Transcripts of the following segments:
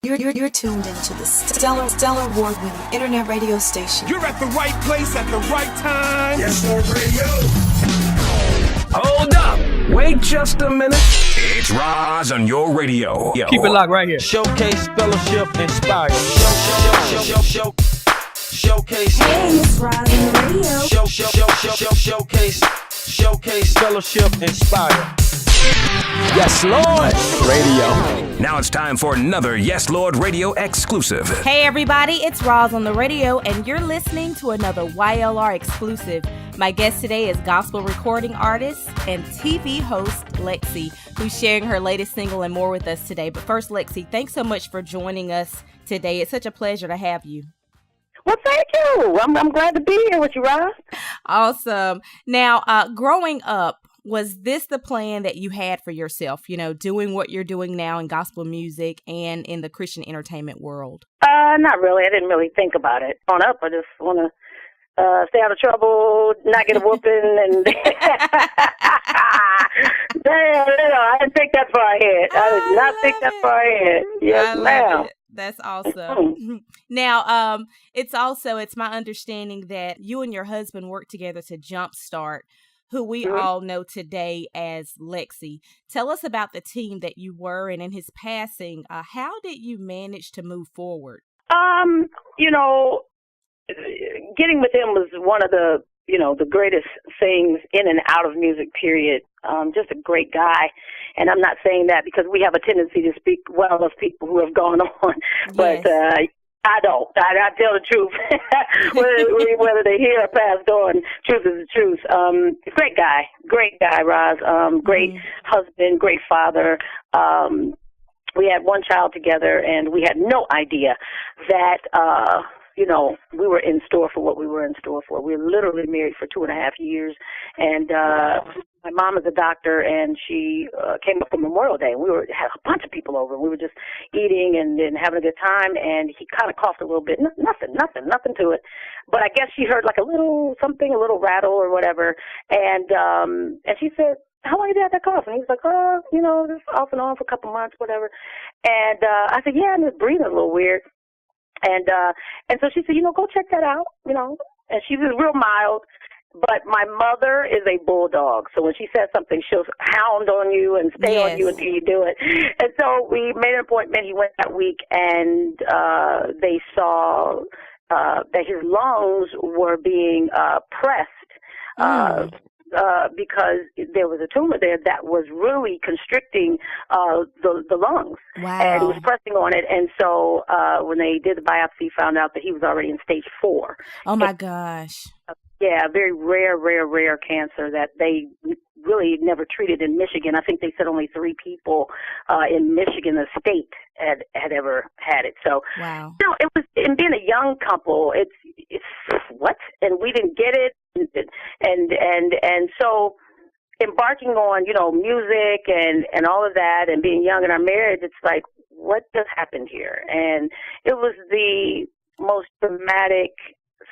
You're tuned into the stellar award-winning internet radio station. You're at the right place at the right time. Yes, Lord Radio. Hold up. Wait just a minute. It's Roz on your radio. Yo. Keep it locked right here. Showcase, fellowship, inspire. Showcase. Hey, it's Roz on the radio. Showcase, fellowship, inspire. Yes, Lord Radio. Now it's time for another Yes, Lord Radio exclusive. Hey, everybody, it's Roz on the radio, and you're listening to another YLR exclusive. My guest today is gospel recording artist and TV host Lexi, who's sharing her latest single and more with us today. But first, Lexi, thanks so much for joining us today. It's such a pleasure to have you. Well, thank you. I'm glad to be here with you, Roz. Awesome. Now, growing up, was this the plan that you had for yourself, you know, doing what you're doing now in gospel music and in the Christian entertainment world? Not really. I didn't really think about it. On up, I just want to stay out of trouble, not get a whooping, and I didn't think that far ahead. I did not think that far ahead. Yes, ma'am. That's awesome. Now, it's my understanding that you and your husband worked together to jumpstart who we all know today as Lexi. Tell us about the team that you were in his passing. How did you manage to move forward? Getting with him was one of the, the greatest things in and out of music, period. Just a great guy. And I'm not saying that because we have a tendency to speak well of people who have gone on. Yes. But I don't. I tell the truth. whether they hear or passed on, truth is the truth. Great guy, Roz. Great husband, great father. We had one child together, and we had no idea that, we were in store for what we were in store for. We were literally married for 2.5 years, and my mom is a doctor, and she came up for Memorial Day, and we had a bunch of people over. We were just eating and having a good time, and he kind of coughed a little bit. Nothing to it. But I guess she heard like a little rattle or whatever, and she said, "How long have you had that cough?" And he was like, just off and on for a couple months, whatever. And I said, "Yeah, I'm just breathing a little weird." And so she said, go check that out, and she was real mild, but my mother is a bulldog. So when she says something, she'll hound on you and stay on you until you do it. And so we made an appointment. He went that week, and they saw that his lungs were being pressed, because there was a tumor there that was really constricting the lungs. Wow. And it was pressing on it. And so when they did the biopsy, found out that he was already in stage 4. Oh, my gosh. Yeah, very rare cancer that they really never treated in Michigan. I think they said only 3 people in Michigan, the state, had ever had it. So, wow. It was, and being a young couple, it's what? And we didn't get it. And so embarking on, music and all of that and being young in our marriage, it's like, what just happened here? And it was the most traumatic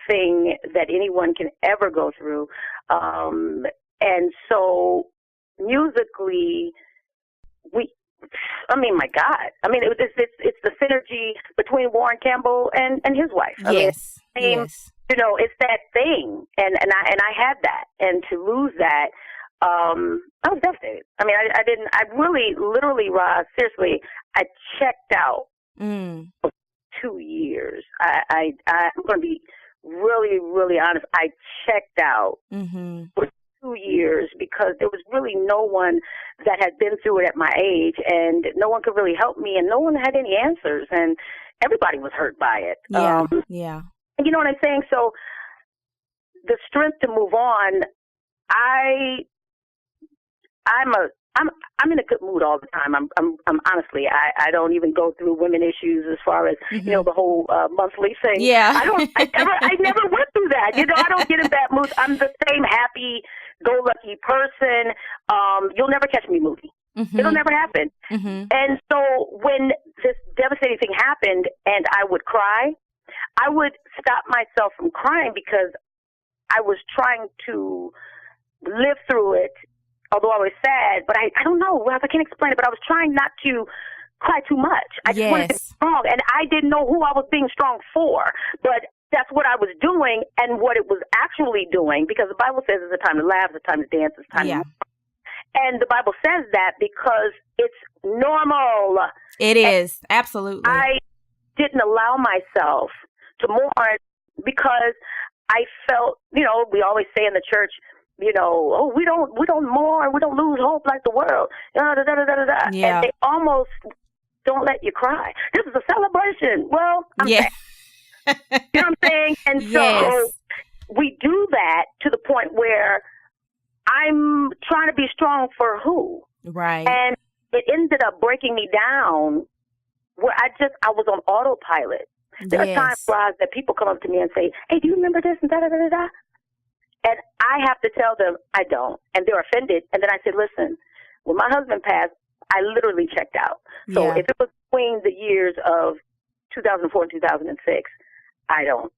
thing that anyone can ever go through. And so musically, my God. It's the synergy between Warren Campbell and his wife. Yes. Yes. It's that thing. And I had that. And to lose that, I was devastated. I really, literally, Roz, seriously, I checked out for 2 years. I'm going to be really, really honest. I checked out for 2 years because there was really no one that had been through it at my age, and no one could really help me, and no one had any answers, and everybody was hurt by it. Yeah. You know what I'm saying? So the strength to move on, I'm in a good mood all the time. I'm honestly, I don't even go through women issues as far as, the whole monthly thing. Yeah. I never went through that. I don't get in bad moods. I'm the same happy-go-lucky person. You'll never catch me moody. It'll never happen. And so when this devastating thing happened and I would cry, I would stop myself from crying because I was trying to live through it, although I was sad. But I don't know, Ralph, I can't explain it, but I was trying not to cry too much. I just wanted to be strong, and I didn't know who I was being strong for, but that's what I was doing and what it was actually doing, because the Bible says it's a time to laugh, it's a time to dance, it's a time to mourn. And the Bible says that because it's normal. It is, absolutely. I didn't allow myself to mourn because I felt, we always say in the church, we don't mourn, we don't lose hope like the world. Yeah. And they almost don't let you cry. This is a celebration. Well, I'm sad. You know what I'm saying? And so we do that to the point where I'm trying to be strong for who? Right. And it ended up breaking me down where I was on autopilot. There are times, Roz, that people come up to me and say, hey, do you remember this and da-da-da-da-da? And I have to tell them I don't. And they're offended. And then I said, listen, when my husband passed, I literally checked out. So if it was between the years of 2004 and 2006, I don't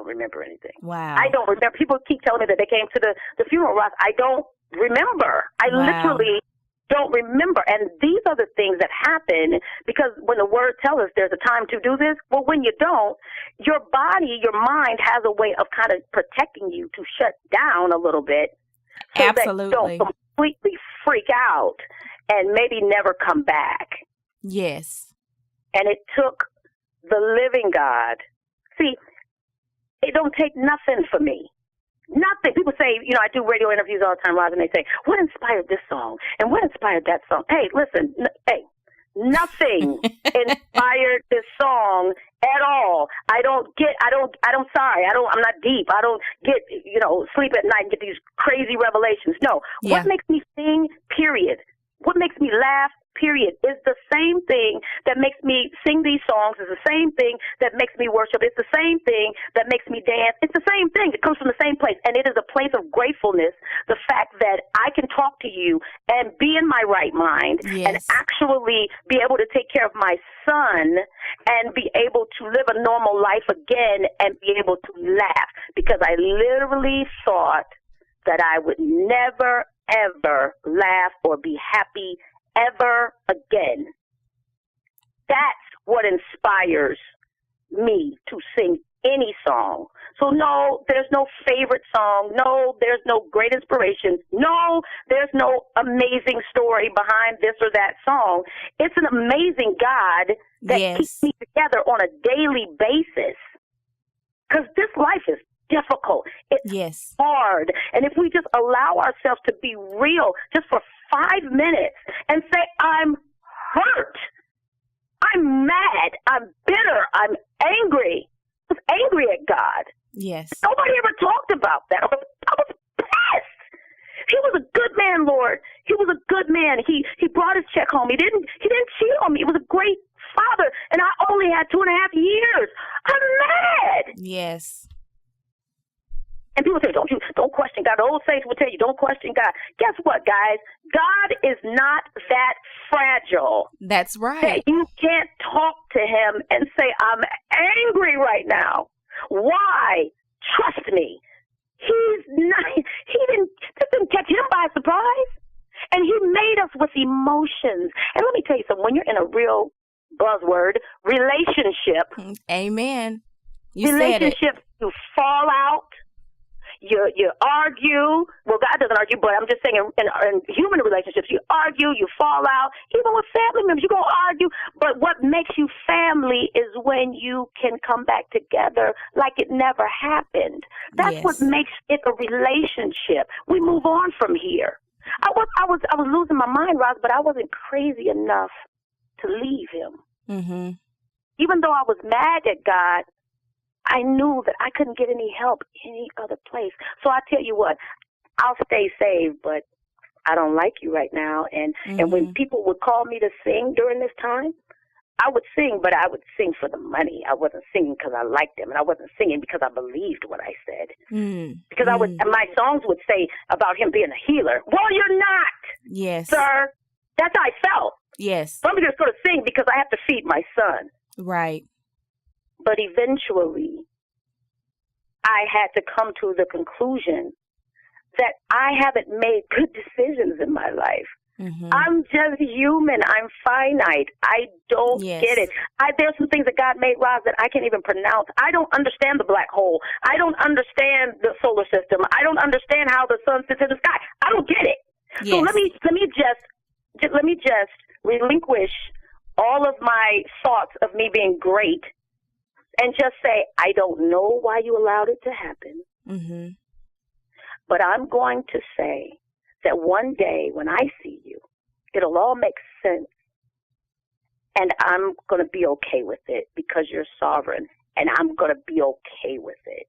remember anything. Wow. I don't remember. People keep telling me that they came to the funeral, Ross. I don't remember. I literally don't remember. And these are the things that happen because when the word tells us there's a time to do this, well, when you don't, your body, your mind has a way of kind of protecting you to shut down a little bit so Absolutely. that you don't completely freak out and maybe never come back. Yes. And it took the living God. See, it don't take nothing for me. Nothing. People say, I do radio interviews all the time, Roz, and they say, what inspired this song? And what inspired that song? Hey, listen, nothing inspired this song at all. I'm not deep. I don't get, sleep at night and get these crazy revelations. No. Yeah. What makes me sing, period? What makes me laugh, period, is the same thing that makes me sing these songs. It's the same thing that makes me worship. It's the same thing that makes me dance. It's the same thing. It comes from the same place. And it is a place of gratefulness, the fact that I can talk to you and be in my right mind and actually be able to take care of my son and be able to live a normal life again and be able to laugh, because I literally thought that I would never, ever laugh or be happy ever again. That's what inspires me to sing any song. So no, there's no favorite song. No, there's no great inspiration. No, there's no amazing story behind this or that song. It's an amazing God that keeps me together on a daily basis. Because this life is difficult. It's hard. And if we just allow ourselves to be real just for 5 minutes and say, I'm hurt, I'm mad, I'm bitter, I'm angry. I was angry at God. Yes. Nobody ever talked about that. I was pissed. He was a good man, Lord. He was a good man. He brought his check home. He didn't cheat on me. He was a great father, and I only had 2.5 years. I'm mad. Yes. And people say, don't question God. The old saints will tell you, don't question God. Guess what, guys? God is not that fragile. That's right. That you can't talk to him and say, I'm angry right now. Why? Trust me. This didn't catch him by surprise. And he made us with emotions. And let me tell you something, when you're in a real buzzword relationship. Amen. You said it. Relationships, you fall out. You argue. Well, God doesn't argue, but I'm just saying in human relationships, you argue, you fall out. Even with family members, you're going to argue. But what makes you family is when you can come back together like it never happened. That's what makes it a relationship. We move on from here. I was losing my mind, Roz, but I wasn't crazy enough to leave him. Mm-hmm. Even though I was mad at God, I knew that I couldn't get any help any other place. So I tell you what, I'll stay saved, but I don't like you right now. And when people would call me to sing during this time, I would sing, but I would sing for the money. I wasn't singing because I liked them, and I wasn't singing because I believed what I said. Because my songs would say about him being a healer. Well, you're not. Yes. Sir. That's how I felt. Yes. So I'm just going to sing because I have to feed my son. Right. But eventually, I had to come to the conclusion that I haven't made good decisions in my life. I'm just human. I'm finite. I don't get it. There's some things that God made, Roz, that I can't even pronounce. I don't understand the black hole. I don't understand the solar system. I don't understand how the sun sits in the sky. I don't get it. So let me just relinquish all of my thoughts of me being great and just say, I don't know why you allowed it to happen. But I'm going to say that one day when I see you, it'll all make sense. And I'm going to be okay with it because you're sovereign. And I'm going to be okay with it.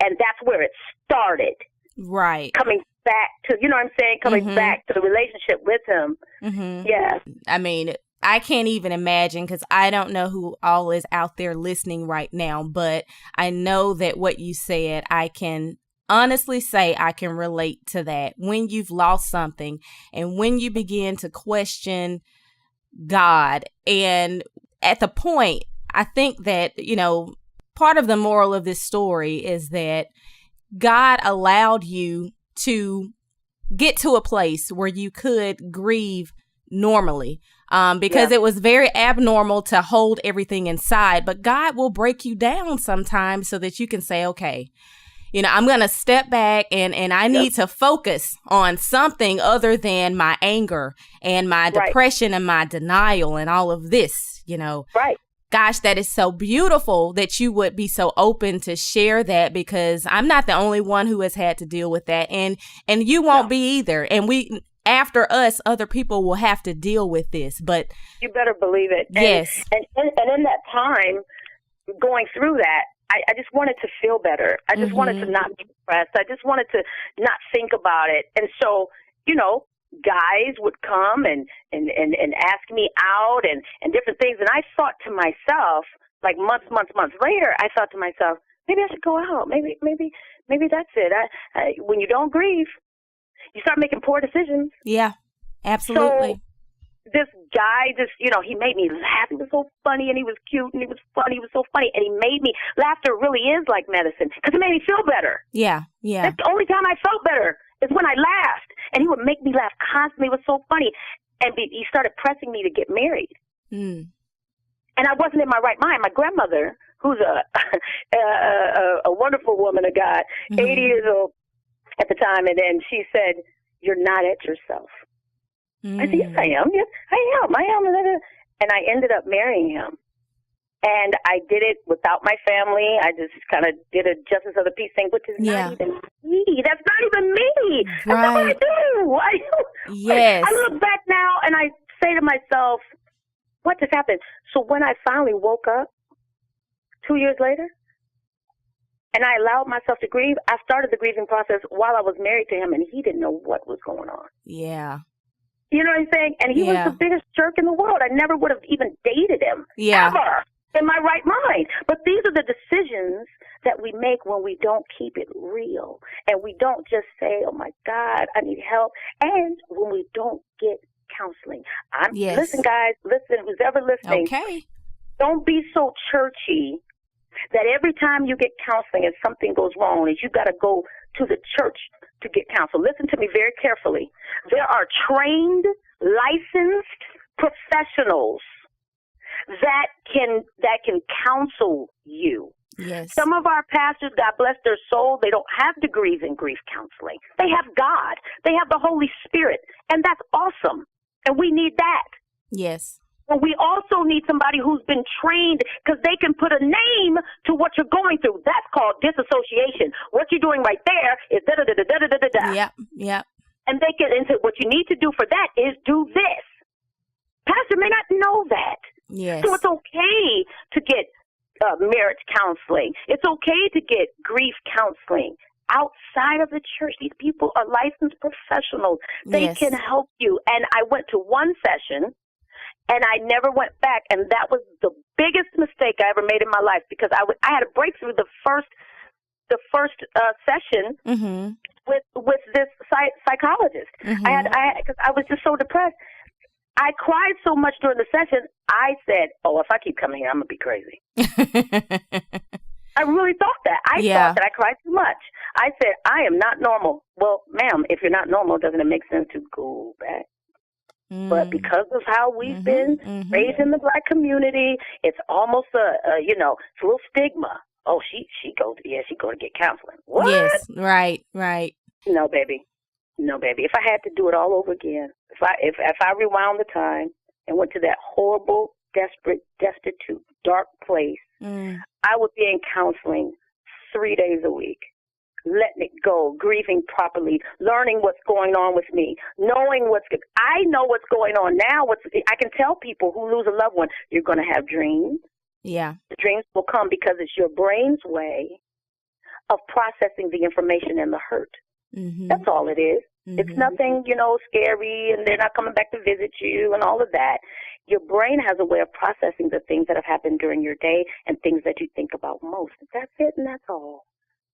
And that's where it started. Right. Coming back to, you know what I'm saying? Coming back to the relationship with him. Yeah. I mean, I can't even imagine, because I don't know who all is out there listening right now. But I know that what you said, I can honestly say I can relate to that. When you've lost something and when you begin to question God, and at the point, I think that, you know, part of the moral of this story is that God allowed you to get to a place where you could grieve normally, because it was very abnormal to hold everything inside. But God will break you down sometimes so that you can say, okay, you know, I'm going to step back and I need to focus on something other than my anger and my depression and my denial and all of this, you know. Right. Gosh, that is so beautiful that you would be so open to share that, because I'm not the only one who has had to deal with that. And you won't be either. And after us, other people will have to deal with this. But you better believe it. Yes. And in that time, going through that, I just wanted to feel better. I just wanted to not be depressed. I just wanted to not think about it. And so, you know, guys would come and ask me out and different things. And I thought to myself, like months later, I thought to myself, maybe I should go out. Maybe that's it. When you don't grieve, you start making poor decisions. Yeah, absolutely. So, this guy, he made me laugh. He was so funny, and he was cute, and he was funny. He was so funny, and he made me, laughter really is like medicine, because it made me feel better. Yeah. That's the only time I felt better, is when I laughed. And he would make me laugh constantly. It was so funny. And he started pressing me to get married. And I wasn't in my right mind. My grandmother, who's a wonderful woman of God, 80 years old at the time, and then she said, "You're not at yourself." I said, "Yes, I am. Yes, I am. And I ended up marrying him. And I did it without my family. I just kind of did a justice of the peace thing, which is not even me. That's not even me. That's not what I do. Yes. I look back now and I say to myself, what just happened? So when I finally woke up 2 years later and I allowed myself to grieve, I started the grieving process while I was married to him, and he didn't know what was going on. Yeah. You know what I'm saying? And he was the biggest jerk in the world. I never would have even dated him. Ever. In my right mind. But these are the decisions that we make when we don't keep it real. And we don't just say, oh, my God, I need help. And when we don't get counseling. Listen, guys, who's ever listening. Okay. Don't be so churchy that every time you get counseling and something goes wrong, is you got to go to the church to get counsel. Listen to me very carefully. There are trained, licensed professionals that can counsel you. Yes. Some of our pastors, God bless their soul, they don't have degrees in grief counseling. They have God. They have the Holy Spirit. And that's awesome. And we need that. Yes. But we also need somebody who's been trained, because they can put a name to what you're going through. That's called disassociation. What you're doing right there is da-da-da-da-da-da-da-da. Yep. And they can, and so what you need to do for that is do this. Pastor may not know that. Yes. So it's okay to get marriage counseling. It's okay to get grief counseling outside of the church. These people are licensed professionals. They can help you. And I went to one session, and I never went back. And that was the biggest mistake I ever made in my life, because I had a breakthrough the first session with this psychologist. Because I was just so depressed. I cried so much during the session, I said, oh, if I keep coming here, I'm going to be crazy. I really thought that. I thought that I cried too much. I said, I am not normal. Well, ma'am, if you're not normal, doesn't it make sense to go back But because of how we've been raised in the Black community, it's almost it's a little stigma. Oh, she go to get counseling. What? Yes, right. No, baby. If I had to do it all over again, if I rewound the time and went to that horrible, desperate, destitute, dark place, I would be in counseling 3 days a week, letting it go, grieving properly, learning what's going on with me, knowing I know what's going on now. I can tell people who lose a loved one, you're going to have dreams. Yeah. The dreams will come because it's your brain's way of processing the information and the hurt. That's all it is. It's nothing, scary, and they're not coming back to visit you and all of that. Your brain has a way of processing the things that have happened during your day and things that you think about most. That's it, and that's all.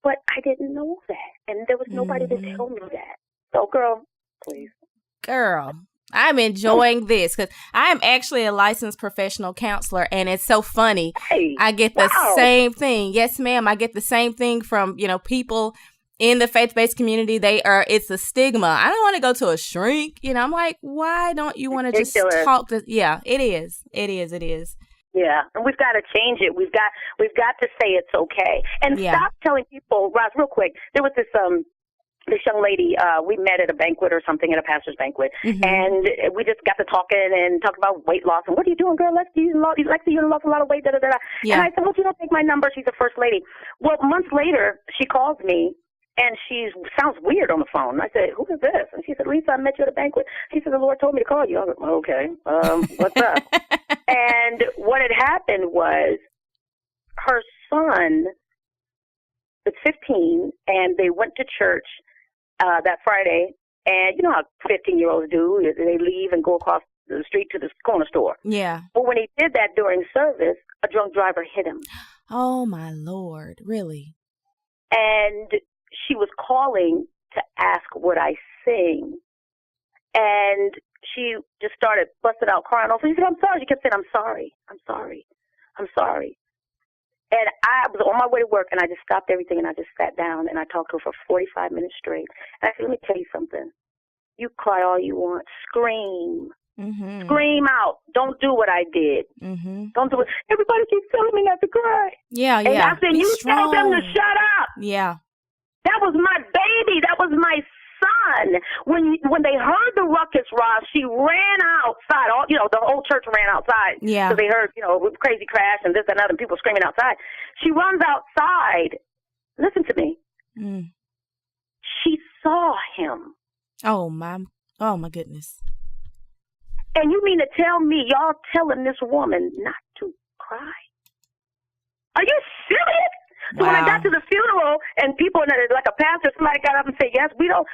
But I didn't know that, and there was nobody to tell me that. So, girl, please. Girl, I'm enjoying this because I am actually a licensed professional counselor, and it's so funny. Hey, I get the same thing. Yes, ma'am. I get the same thing from, people in the faith-based community. It's a stigma. I don't want to go to a shrink. I'm like, why don't you want to just talk to? Yeah, it is. Yeah, and we've got to change it. We've got to say it's okay, and stop telling people. Roz, real quick, there was this young lady. We met at a banquet or something, at a pastor's banquet, and we just got to talking and talking about weight loss. And what are you doing, girl? Lexi, you lost a lot of weight. Da da da. And I said, well, you don't take my number. She's the first lady. Well, months later, she calls me. And she sounds weird on the phone. I said, who is this? And she said, Lisa, I met you at a banquet. She said, the Lord told me to call you. I was like, okay, what's up? And what had happened was her son was 15, and they went to church that Friday. And you know how 15-year-olds do. They leave and go across the street to the corner store. Yeah. But when he did that during service, a drunk driver hit him. Oh, my Lord. Really? And she was calling to ask would I sing, and she just started busting out crying. She said, I'm sorry. She kept saying, I'm sorry. And I was on my way to work, and I just stopped everything, and I just sat down, and I talked to her for 45 minutes straight. And I said, let me tell you something. You cry all you want. Scream. Scream out. Don't do what I did. Don't do it. Everybody keeps telling me not to cry. Yeah. And I said, you tell them to shut up. Yeah. That was my baby. That was my son. When they heard the ruckus, Ross, she ran outside. The whole church ran outside. Yeah. So they heard, crazy crash and this and that, and people screaming outside. She runs outside. Listen to me. She saw him. Oh my goodness. And you mean to tell me y'all telling this woman not to cry? Are you serious? So when I got to the funeral and people, like a pastor, somebody got up and said, "Yes, we don't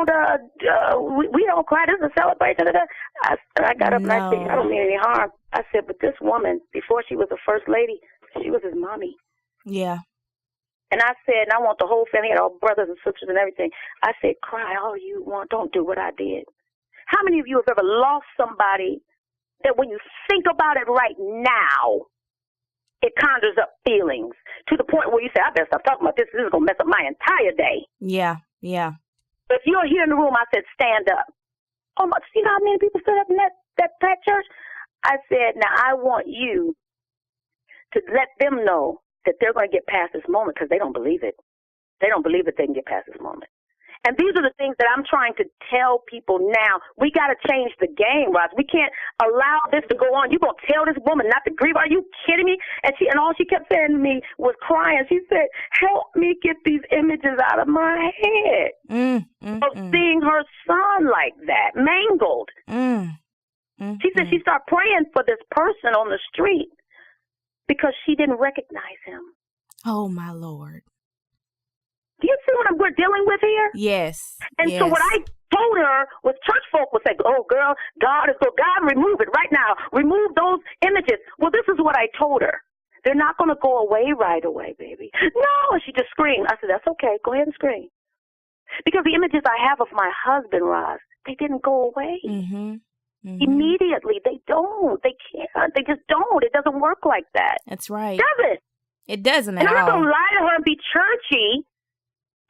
cry. This is a celebration." I got up and I said, "I don't mean any harm." I said, "But this woman, before she was the first lady, she was his mommy." Yeah. And I said, and I want the whole family, all brothers and sisters and everything. I said, "Cry all you want. Don't do what I did." How many of you have ever lost somebody that when you think about it right now, it conjures up feelings to the point where you say, I better stop talking about this. This is going to mess up my entire day. Yeah. If you're here in the room, I said, stand up. Oh, my, you know how many people stood up in that church? I said, now I want you to let them know that they're going to get past this moment because they don't believe it. They don't believe that they can get past this moment. And these are the things that I'm trying to tell people now. We got to change the game, Ross. We can't allow this to go on. You going to tell this woman not to grieve? Are you kidding me? And all she kept saying to me was crying. She said, help me get these images out of my head of seeing her son like that, mangled. She said she started praying for this person on the street because she didn't recognize him. Oh, my Lord. Do you see what we're dealing with here? Yes. And so what I told her was church folk would say, oh, girl, God, remove it right now. Remove those images. Well, this is what I told her. They're not going to go away right away, baby. No. And she just screamed. I said, that's okay. Go ahead and scream. Because the images I have of my husband, Roz, they didn't go away. Immediately. They don't. They can't. They just don't. It doesn't work like that. That's right. Does it? It doesn't at all. And I'm not going to lie to her and be churchy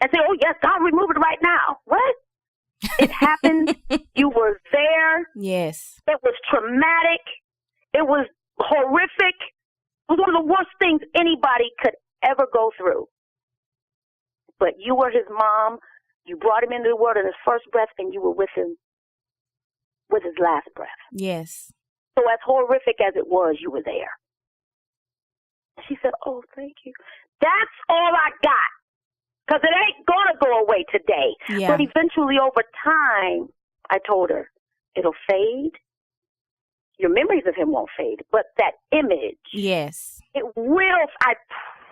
and say, oh, yes, God, remove it right now. What? It happened. You were there. Yes. It was traumatic. It was horrific. It was one of the worst things anybody could ever go through. But you were his mom. You brought him into the world in his first breath, and you were with him with his last breath. Yes. So as horrific as it was, you were there. She said, oh, thank you. That's all I got. Because it ain't going to go away today. Yeah. But eventually, over time, I told her, it'll fade. Your memories of him won't fade. But that image, yes, it will, I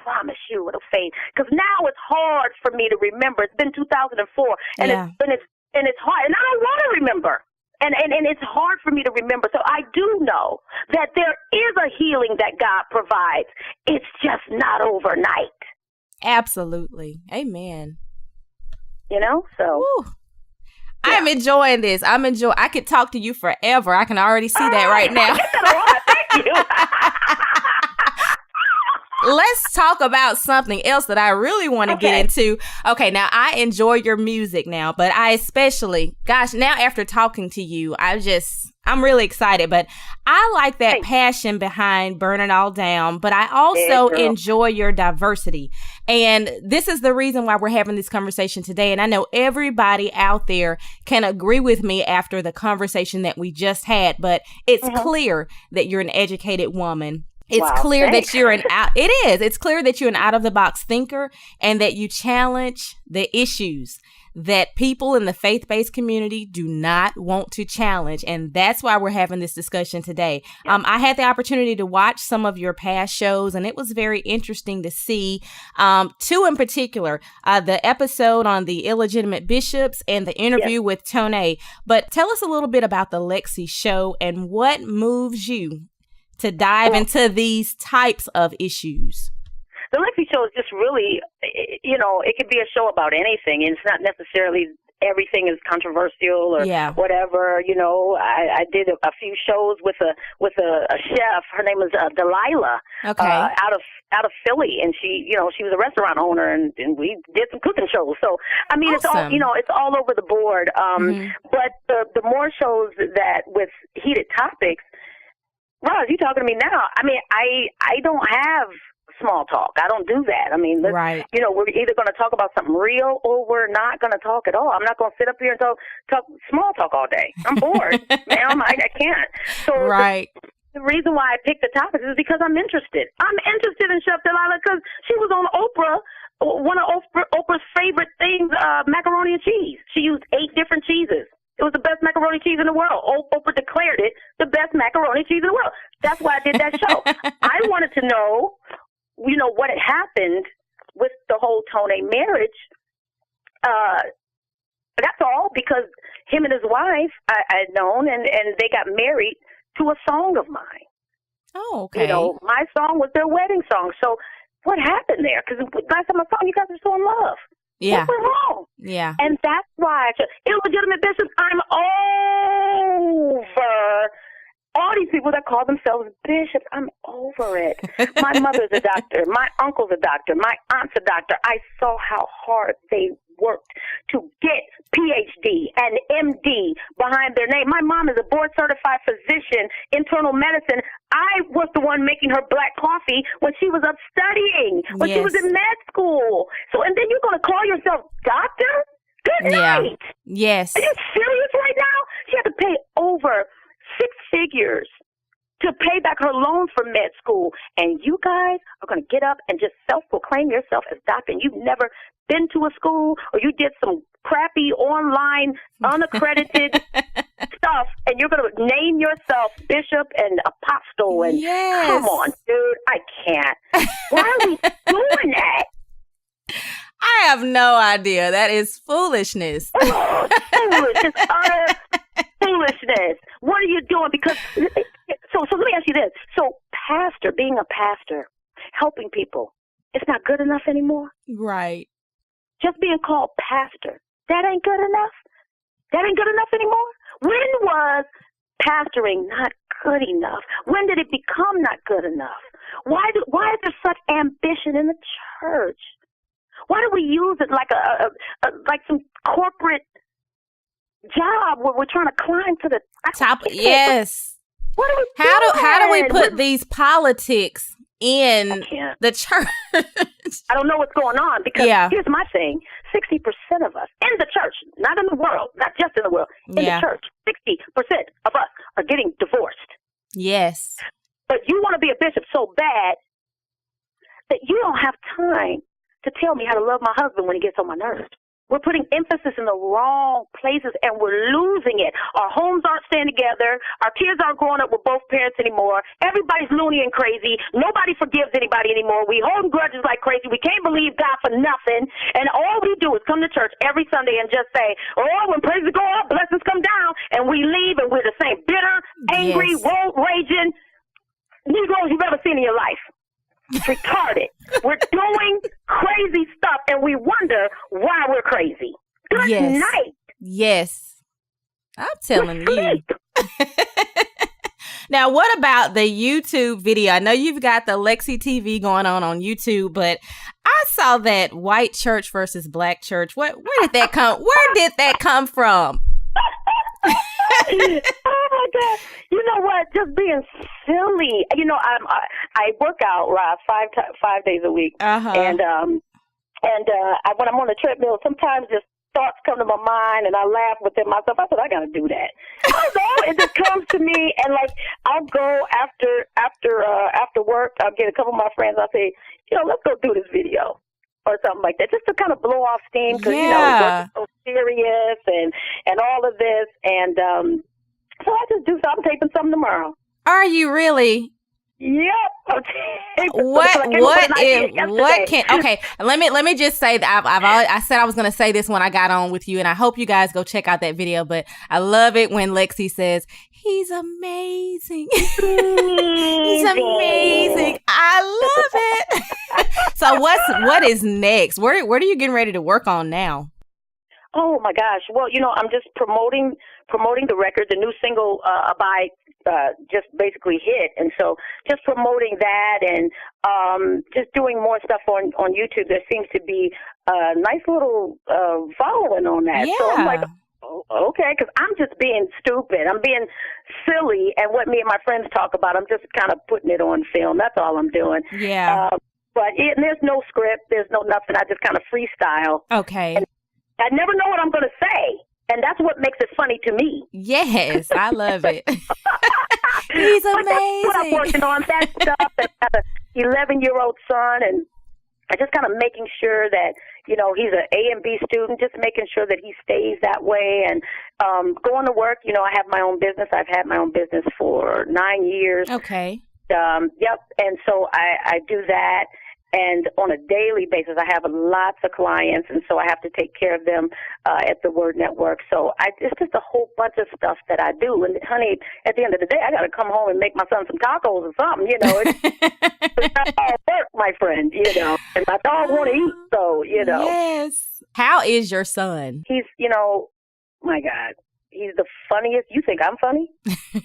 promise you, it'll fade. Because now it's hard for me to remember. It's been 2004, and yeah. it's hard. And I don't want to remember. And it's hard for me to remember. So I do know that there is a healing that God provides. It's just not overnight. Absolutely. Amen. You know, so. Woo. Yeah. I'm enjoying this. I could talk to you forever. I can already see that right now. Thank you. Let's talk about something else that I really want to get into. Okay, now I enjoy your music now, but I especially, gosh, now after talking to you, I'm really excited, but I like that passion behind Burn It All Down, but I also enjoy your diversity. And this is the reason why we're having this conversation today. And I know everybody out there can agree with me after the conversation that we just had, but it's clear that you're an educated woman. It's clear that you're it's clear that you're an out of the box thinker and that you challenge the issues that people in the faith-based community do not want to challenge. And that's why we're having this discussion today. I had the opportunity to watch some of your past shows, and it was very interesting to see two in particular, the episode on the illegitimate bishops and the interview with Tone. But tell us a little bit about the Lexi show and what moves you to dive into these types of issues. The Lexi show is just really, it could be a show about anything, and it's not necessarily everything is controversial or whatever. I did a few shows with a chef. Her name is Delilah, out of Philly, and she was a restaurant owner, and we did some cooking shows. So I mean, awesome. it's all over the board. But the more shows that with heated topics. Roz, you talking to me now? I mean, I don't have small talk. I don't do that. I mean, we're either going to talk about something real or we're not going to talk at all. I'm not going to sit up here and talk small talk all day. I'm bored, ma'am. I can't. So the reason why I picked the topic is because I'm interested. I'm interested in Chef Delilah because she was on Oprah. One of Oprah's favorite things, macaroni and cheese. She used 8 different cheeses. It was the best macaroni cheese in the world. Oprah declared it the best macaroni cheese in the world. That's why I did that show. I wanted to know, what had happened with the whole Tone marriage. That's all, because him and his wife I had known, and they got married to a song of mine. Oh, okay. My song was their wedding song. So what happened there? Because last time I saw you guys were so in love. Yeah. What went wrong? Yeah. And that's why illegitimate bishops, I'm over all these people that call themselves bishops. I'm over it. My mother's a doctor. My uncle's a doctor. My aunt's a doctor. I saw how hard they worked to get PhD and MD behind their name. My mom is a board-certified physician, internal medicine. I was the one making her black coffee when she was up studying, when she was in med school. So, and then you're going to call yourself doctor? Good night. Yes. Are you serious right now? She had to pay over 6 figures to pay back her loans for med school. And you guys are going to get up and just self-proclaim yourself as doctor, and you've never been to a school, or you did some crappy online unaccredited stuff, and you're going to name yourself bishop and apostle. And come on, dude, I can't. Why are we doing that? I have no idea. That is foolishness. Oh, foolish. It's utter foolishness. What are you doing? Because so let me ask you this. So being a pastor, helping people, it's not good enough anymore? Right. Just being called pastor, that ain't good enough? That ain't good enough anymore? When was pastoring not good enough? When did it become not good enough? Why is there such ambition in the church? Why do we use it like like some corporate job where we're trying to climb to the top. Yes. What are we doing? How do we put these politics in the church? I don't know what's going on because here's my thing. 60% of us in the church, not in the world, not just in the world, in the church, 60% of us are getting divorced. Yes. But you want to be a bishop so bad that you don't have time to tell me how to love my husband when he gets on my nerves. We're putting emphasis in the wrong places, and we're losing it. Our homes aren't staying together. Our kids aren't growing up with both parents anymore. Everybody's loony and crazy. Nobody forgives anybody anymore. We hold grudges like crazy. We can't believe God for nothing. And all we do is come to church every Sunday and just say, oh, when praises go up, blessings come down. And we leave, and we're the same bitter, angry, road-raging Negroes you've ever seen in your life. It's retarded. We're doing crazy stuff, and we wonder why we're crazy. Good night. Yes. I'm telling you. Now, what about the YouTube video? I know you've got the Lexi TV going on YouTube, but I saw that white church versus black church. Where did that come? Where did that come from? Oh my God! You know what? Just being silly. You know, I work out, Rob, 5 days a week, and when I'm on the treadmill, sometimes just thoughts come to my mind, and I laugh within myself. I said, I gotta do that. I don't know. It just comes to me, and like I'll go after work. I'll get a couple of my friends. I'll say, you know, let's go do this video. Or something like that, just to kind of blow off steam because, you know, work is so serious and all of this. And so I just do something, taping something tomorrow. Are you really? Yep. Okay, let me just say that I said I was going to say this when I got on with you, and I hope you guys go check out that video, but I love it when Lexi says, he's amazing. He's amazing. I love it. So what is next? What are you getting ready to work on now? Oh my gosh. Well, you know, I'm just promoting the record. The new single, Abide, just basically hit. And so just promoting that and just doing more stuff on YouTube. There seems to be a nice little following on that. Yeah. So I'm like, okay, because I'm just being stupid. I'm being silly. And what me and my friends talk about, I'm just kind of putting it on film. That's all I'm doing. Yeah. But there's no script. There's no nothing. I just kind of freestyle. Okay. And I never know what I'm going to say. And that's what makes it funny to me. Yes, I love it. He's amazing. That's what I'm working on, that stuff. I have an 11-year-old son, and I just kind of making sure that, you know, he's an A and B student, just making sure that he stays that way. And going to work, you know, I have my own business. I've had my own business for 9 years. Okay. Yep. And so I do that. And on a daily basis, I have lots of clients, and so I have to take care of them at the Word Network. So it's just a whole bunch of stuff that I do. And, honey, at the end of the day, I got to come home and make my son some tacos or something, you know. It's not all work, my friend, you know. And my dog want to eat, so, you know. Yes. How is your son? He's, you know, my God, he's the funniest. You think I'm funny?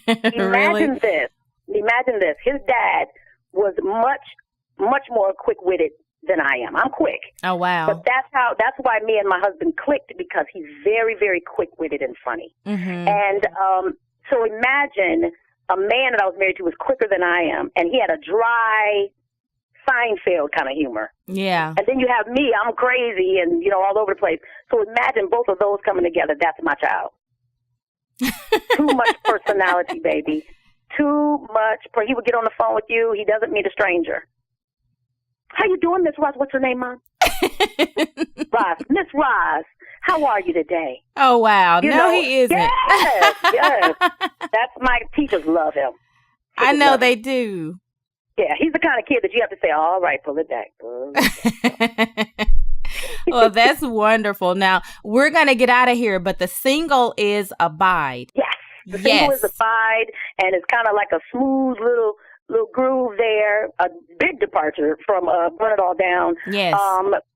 Imagine this. Imagine this. His dad was much more quick-witted than I am. I'm quick. Oh, wow. But that's why me and my husband clicked, because he's very, very quick-witted and funny. Mm-hmm. And so imagine a man that I was married to was quicker than I am, and he had a dry Seinfeld kind of humor. Yeah. And then you have me, I'm crazy and, you know, all over the place. So imagine both of those coming together. That's my child. Too much personality, baby. Too much. He would get on the phone with you. He doesn't meet a stranger. How you doing, Miss Roz? What's your name, Mom? Roz. Miss Roz, how are you today? Oh, wow. He isn't. Yes. That's my teachers love him. I know they do. Yeah, he's the kind of kid that you have to say, all right, pull it back. Well, that's wonderful. Now, we're going to get out of here, but the single is Abide. Yes. The single is Abide, and it's kind of like a smooth little groove there, a big departure from Burn It All Down. Yes.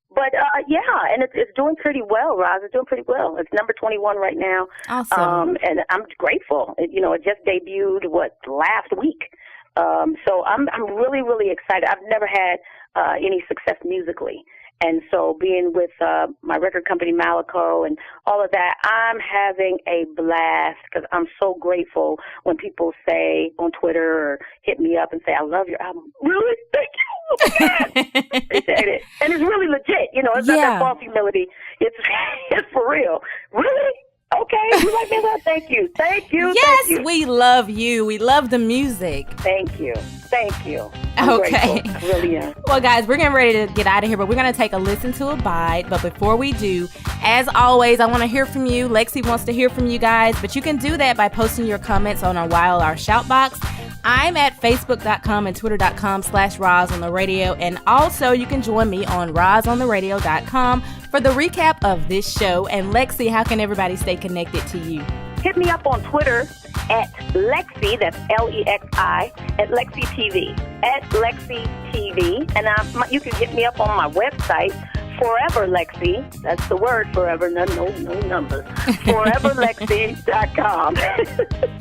But and it's doing pretty well, Roz. It's doing pretty well. It's number 21 right now. Awesome. And I'm grateful. It just debuted last week. So I'm really, really excited. I've never had any success musically. And so being with my record company, Malaco, and all of that, I'm having a blast because I'm so grateful when people say on Twitter or hit me up and say, I love your album. Really? Thank you. Oh, my God. Appreciate it. And it's really legit. You know, it's not that false humility. It's for real. Really? Okay, you like me? Well, thank you. Thank you. Yes, thank you. we love you. We love the music. Thank you. Thank you. I'm okay. grateful. I really am. Well, guys, we're getting ready to get out of here, but we're going to take a listen to Abide. But before we do, as always, I want to hear from you. Lexi wants to hear from you guys, but you can do that by posting your comments on our YLR shout box. I'm at facebook.com and twitter.com/Roz on the radio. And also you can join me on rozontheradio.com for the recap of this show. And Lexi, how can everybody stay connected to you? Hit me up on Twitter at Lexi, that's Lexi, at Lexi TV, at Lexi TV. And you can hit me up on my website, Forever Lexi. That's the word forever, no numbers. ForeverLexi.com.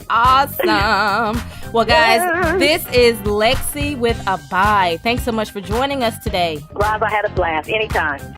Awesome. Well, guys, this is Lexi with Abide. Thanks so much for joining us today. Roz, I had a blast. Anytime.